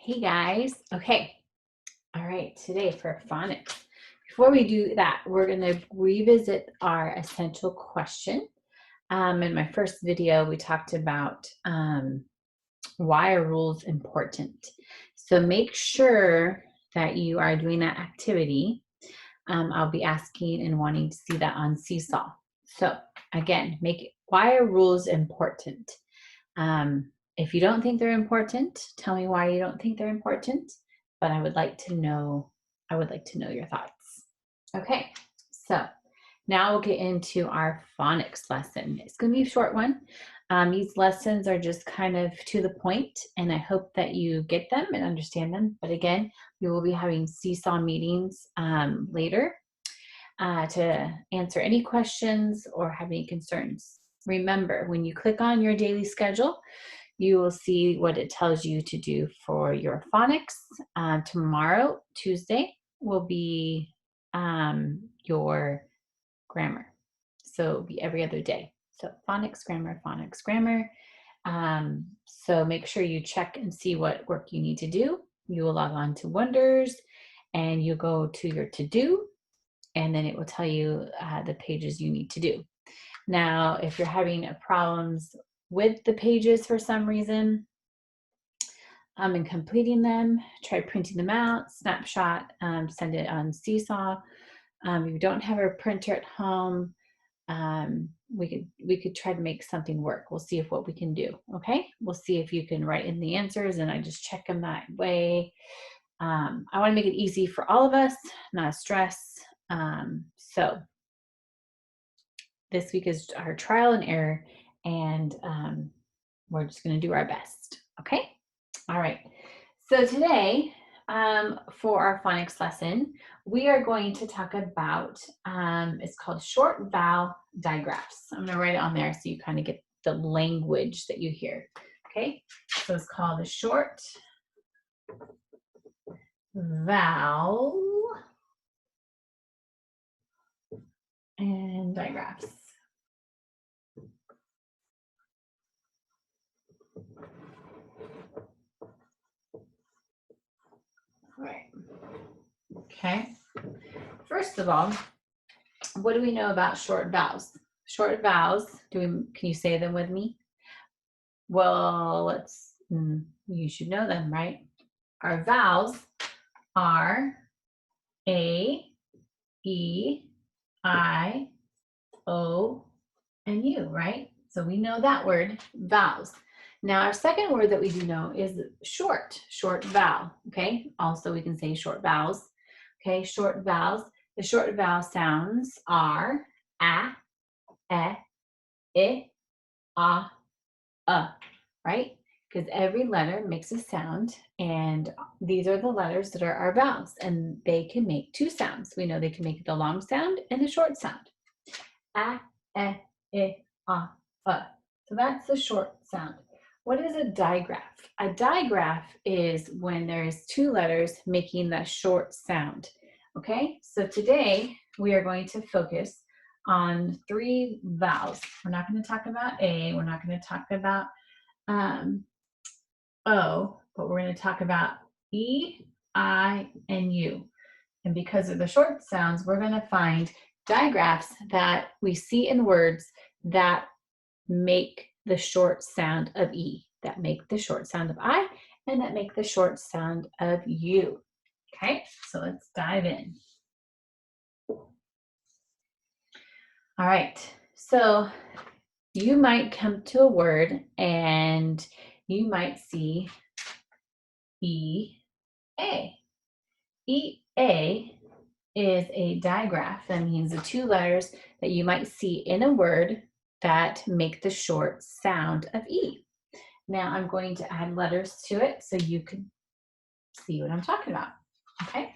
Hey guys. Okay. All right. Today for phonics. Before we do that, we're going to revisit our essential question. In my first video, we talked about why are rules important. So make sure that you are doing that activity. I'll be asking and wanting to see that on Seesaw. So again, why are rules important? If you don't think they're important, tell me why you don't think they're important. But I would like to know your thoughts. Okay, so now we'll get into our phonics lesson. It's going to be a short one. These lessons are just kind of to the point, and I hope that you get them and understand them. But again, we will be having Seesaw meetings later to answer any questions or have any concerns. Remember, when you click on your daily schedule, you will see what it tells you to do for your phonics. Tomorrow, Tuesday, will be your grammar. So it'll be every other day. So phonics, grammar, phonics, grammar. So make sure you check and see what work you need to do. You will log on to Wonders and you go to your to-do, and then it will tell you the pages you need to do. Now, if you're having problems with the pages for some reason and completing them, try printing them out, snapshot, send it on Seesaw. If you don't have a printer at home, we could try to make something work. We'll see what we can do. Okay, we'll see if you can write in the answers and I just check them that way. I want to make it easy for all of us, not stress. So this week is our trial and error, and we're just going to do our best. Okay. All right. So today, for our phonics lesson, we are going to talk about, it's called short vowel digraphs. I'm going to write it on there so you kind of get the language that you hear. Okay. So it's called the short vowel and digraphs. All right. Okay. First of all, what do we know about short vowels? Short vowels, can you say them with me? Well, you should know them, right? Our vowels are A, E, I, O, and U, right? So we know that word, vowels. Now our second word that we do know is short vowel, okay? Also we can say short vowels, okay? Short vowels. The short vowel sounds are a, I, right? Because every letter makes a sound, and these are the letters that are our vowels, and they can make two sounds. We know they can make the long sound and the short sound. A, I, So that's the short sound. What is a digraph? A digraph is when there's two letters making the short sound. Okay, so today we are going to focus on three vowels. We're not going to talk about A, we're not going to talk about O, but we're going to talk about E, I, and U. And because of the short sounds, we're going to find digraphs that we see in words that make the short sound of E, that make the short sound of I, and that make the short sound of U. Okay, so let's dive in. All right, so you might come to a word and you might see E-A. E-A is a digraph. That means the two letters that you might see in a word that make the short sound of E. Now I'm going to add letters to it so you can see what I'm talking about. Okay,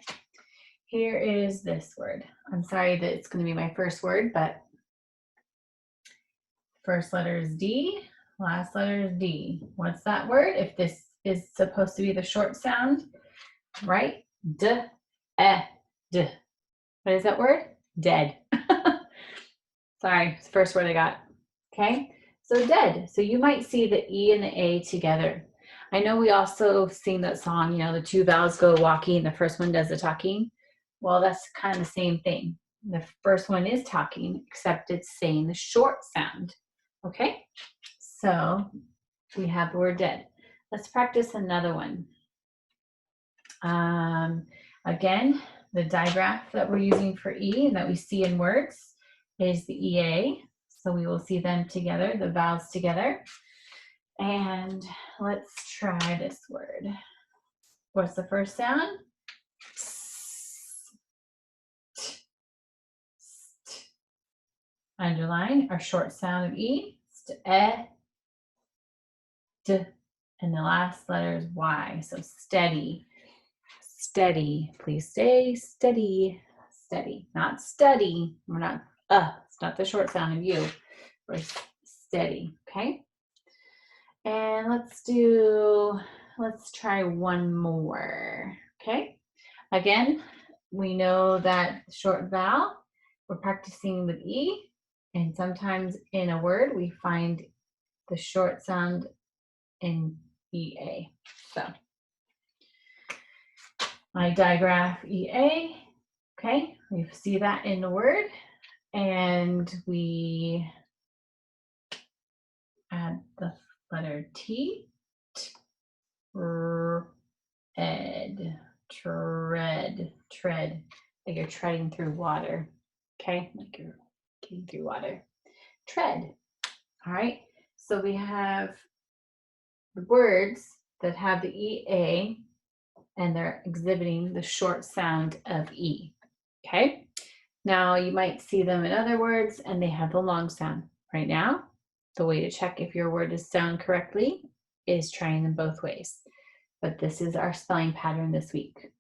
here is this word. I'm sorry that it's going to be my first word, but first letter is D, last letter is D. What's that word? If this is supposed to be the short sound, right? D, D. What is that word? Dead. Sorry, it's the first word I got. Okay, so dead. So you might see the E and the A together. I know we also sing that song, you know, the two vowels go walking, the first one does the talking. Well, that's kind of the same thing. The first one is talking, except it's saying the short sound. Okay, so we have the word dead. Let's practice another one. Again, the digraph that we're using for E and that we see in words is the EA. So we will see them together, the vowels together. And let's try this word. What's the first sound? Underline our short sound of E. D, and the last letter is Y. So steady, steady. Please stay steady, steady. Not study. We're not, it's not the short sound of U. We're steady, okay? And let's try one more, okay? Again, we know that short vowel, we're practicing with E, and sometimes in a word, we find the short sound in EA. So, my digraph EA, okay? We see that in the word, and we add the letter T, tread, like you're treading through water, okay? Like you're getting through water. Tread, all right? So we have the words that have the EA and they're exhibiting the short sound of E, okay? Now you might see them in other words and they have the long sound. Right now, the way to check if your word is sound correctly is trying them both ways. But this is our spelling pattern this week,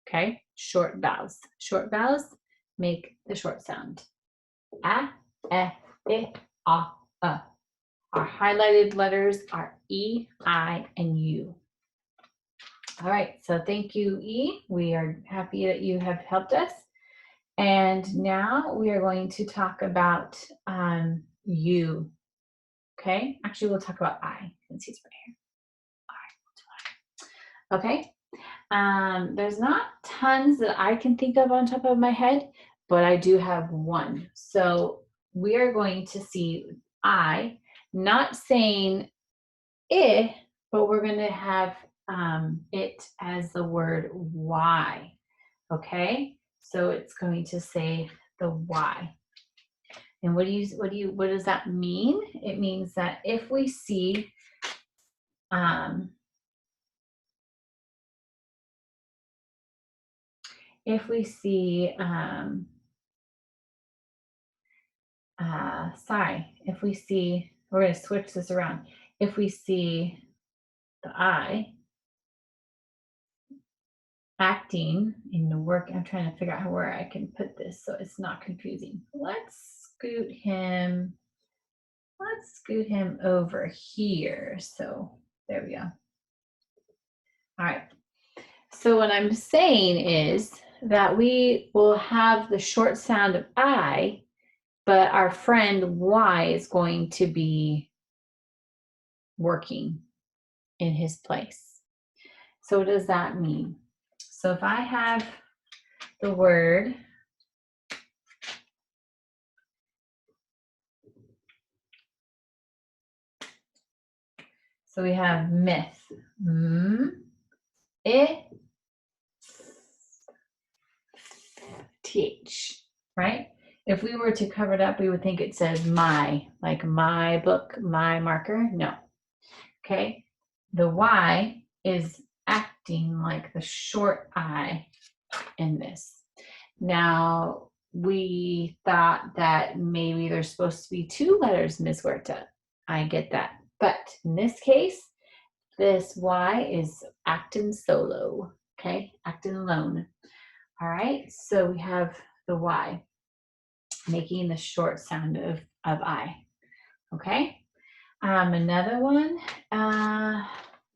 okay? Short vowels. Short vowels make the short sound. A, E, I, A. Our highlighted letters are E, I, and U. All right, so thank you, E. We are happy that you have helped us. And now we are going to talk about U. Okay, actually, we'll talk about I since he's right here. All right, okay. There's not tons that I can think of on top of my head, but I do have one. So we are going to see I, not saying I, but we're going to have it as the word Y. Okay, so it's going to say the Y. And what does that mean? It means that if we see if we see we're going to switch this around. If we see the I acting in the work, I'm trying to figure out where I can put this so it's not confusing. Let's scoot him over here. So there we go. All right. So what I'm saying is that we will have the short sound of I, but our friend Y is going to be working in his place. So what does that mean? So if I have the word so we have myth. TH, right? If we were to cover it up, we would think it says my, like my book, my marker. No. Okay. The Y is acting like the short I in this. Now, we thought that maybe there's supposed to be two letters, Ms. Huerta. I get that. But in this case, this Y is acting solo, okay? Acting alone. All right, so we have the Y making the short sound of I, okay? Another one,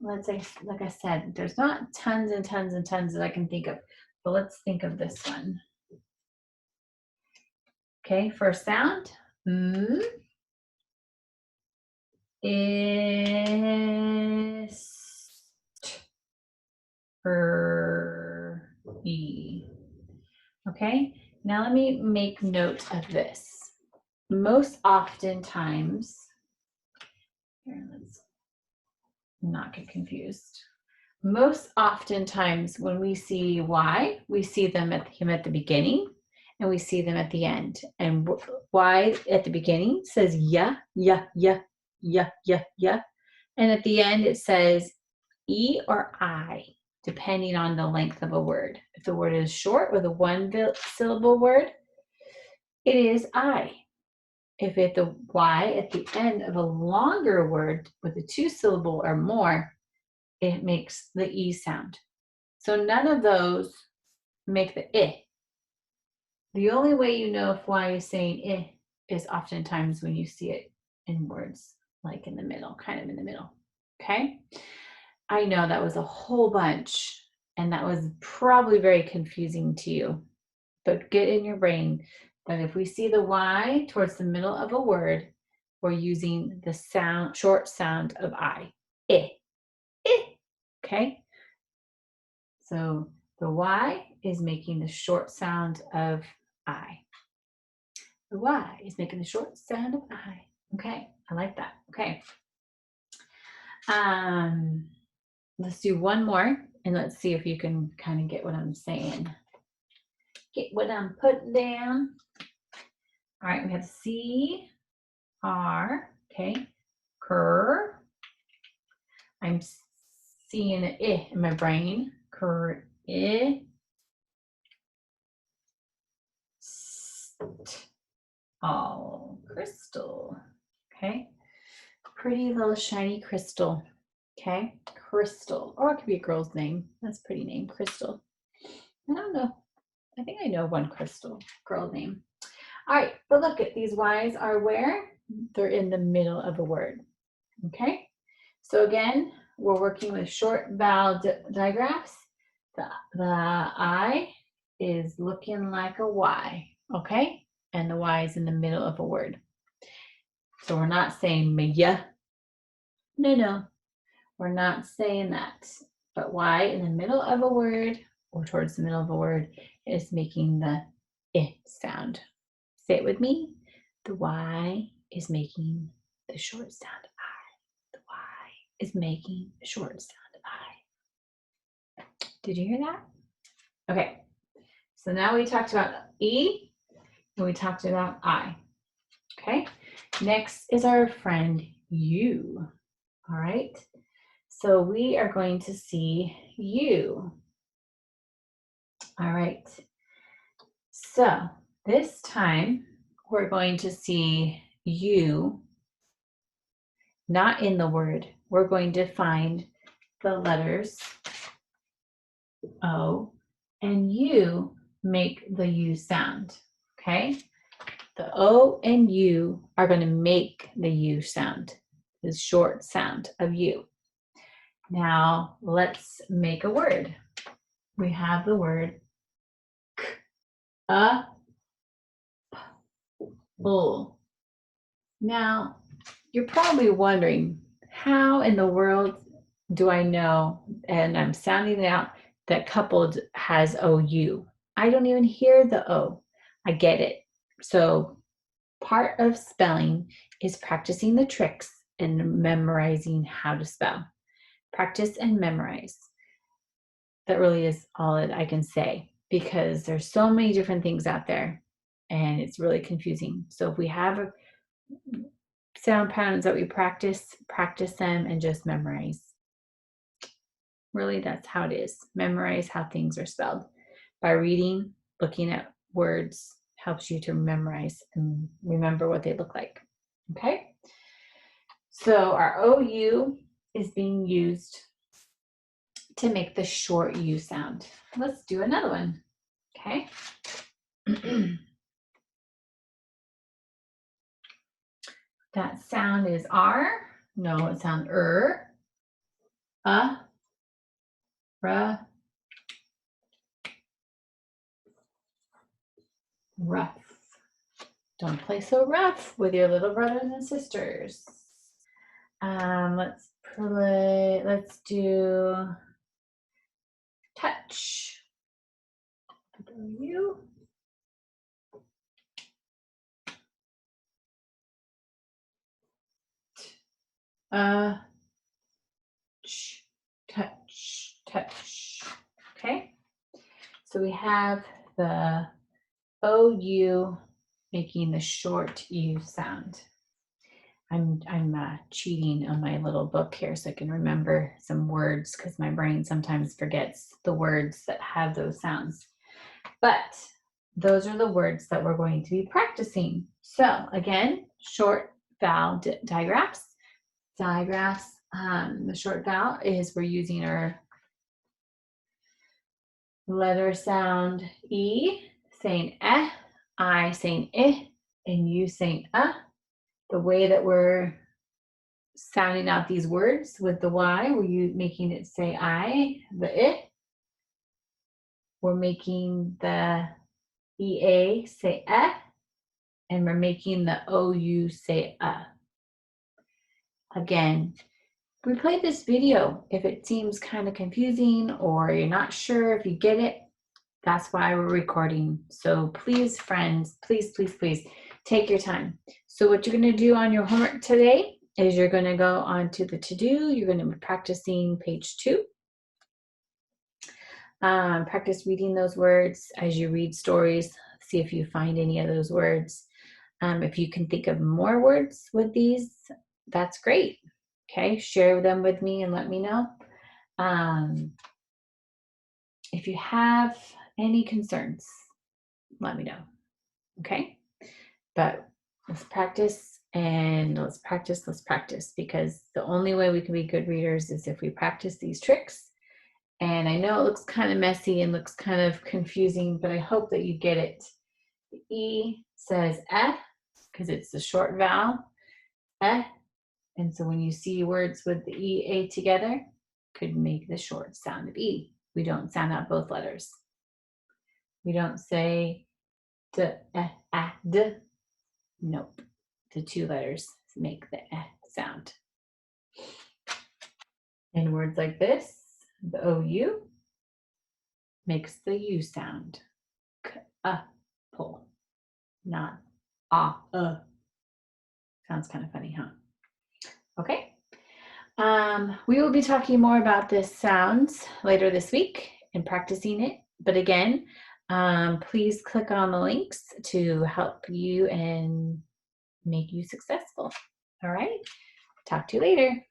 let's say, like I said, there's not tons and tons and tons that I can think of, but let's think of this one. Okay, first sound, is E. Okay, now let me make note of this. Most oftentimes, here, let's not get confused. Most oftentimes when we see Y, we see them at the beginning and we see them at the end. And Y at the beginning says yeah, yeah, yeah, yeah, yeah, yeah. And at the end it says E or I, depending on the length of a word. If the word is short with a one syllable word, it is I. If it's the Y at the end of a longer word with a two syllable or more, it makes the E sound. So none of those make the I. The only way you know if Y is saying I is oftentimes when you see it in words like in the middle, kind of in the middle. Okay? I know that was a whole bunch and that was probably very confusing to you, but get in your brain that if we see the Y towards the middle of a word, we're using the sound, short sound of I. Okay? So the Y is making the short sound of I. The Y is making the short sound of I. Okay, I like that. Okay. Let's do one more and let's see if you can kind of get what I'm saying. Get what I'm putting down. All right, we have C, R, okay, cur. I'm seeing an I in my brain. Cur, I. Oh, crystal. Okay. Pretty little shiny crystal. Okay. Crystal. Or it could be a girl's name. That's a pretty name. Crystal. I don't know. I think I know one crystal girl name. All right. But look at these Y's are where? They're in the middle of a word. Okay. So again, we're working with short vowel digraphs. The I is looking like a Y. Okay. And the Y is in the middle of a word. So we're not saying ya. No, we're not saying that. But Y in the middle of a word or towards the middle of a word is making the I sound. Say it with me. The Y is making the short sound of I. The Y is making the short sound of I. Did you hear that? Okay. So now we talked about E and we talked about I. Okay. Next is our friend U. All right. So we are going to see U. All right. So this time we're going to see U not in the word. We're going to find the letters O and U make the U sound. Okay. The O and U are going to make the U sound, the short sound of U. Now let's make a word. We have the word bull. Now you're probably wondering, how in the world do I know, and I'm sounding it out, that coupled has OU? I don't even hear the O. I get it. So part of spelling is practicing the tricks and memorizing how to spell. Practice and memorize. That really is all that I can say, because there's so many different things out there and it's really confusing. So if we have sound patterns that we practice them and just memorize. Really, that's how it is. Memorize how things are spelled. By reading, looking at words helps you to memorize and remember what they look like. Okay? So our OU is being used to make the short U sound. Let's do another one. Okay? That sound is R. No, it sounds rough. Don't play so rough with your little brothers and sisters. Let's do touch. You. Touch, touch. Okay. So we have the OU making the short U sound. I'm cheating on my little book here so I can remember some words because my brain sometimes forgets the words that have those sounds. But those are the words that we're going to be practicing. So again, short vowel digraphs. Digraphs, the short vowel is we're using our letter sound E, saying eh, I saying eh, and you saying The way that we're sounding out these words with the Y, we're making it say I, the I. We're making the EA say eh, and we're making the OU say Again, replay this video if it seems kind of confusing or you're not sure if you get it. That's why we're recording. So please, friends, please, please, please take your time. So what you're going to do on your homework today is you're going to go on to the to-do. You're going to be practicing page 2. Practice reading those words as you read stories. See if you find any of those words. If you can think of more words with these, that's great. Okay, share them with me and let me know. If you have any concerns, let me know. Okay, but let's practice and let's practice because the only way we can be good readers is if we practice these tricks. And I know it looks kind of messy and looks kind of confusing, but I hope that you get it. The E says eh because it's the short vowel, eh. And so when you see words with the E-A together, could make the short sound of E. We don't sound out both letters. We don't say d, d. Nope. The 2 letters make the sound. In words like this, the OU makes the U sound. Pull, not Sounds kind of funny, huh? Okay. We will be talking more about this sounds later this week and practicing it. But again, please click on the links to help you and make you successful. All right. Talk to you later.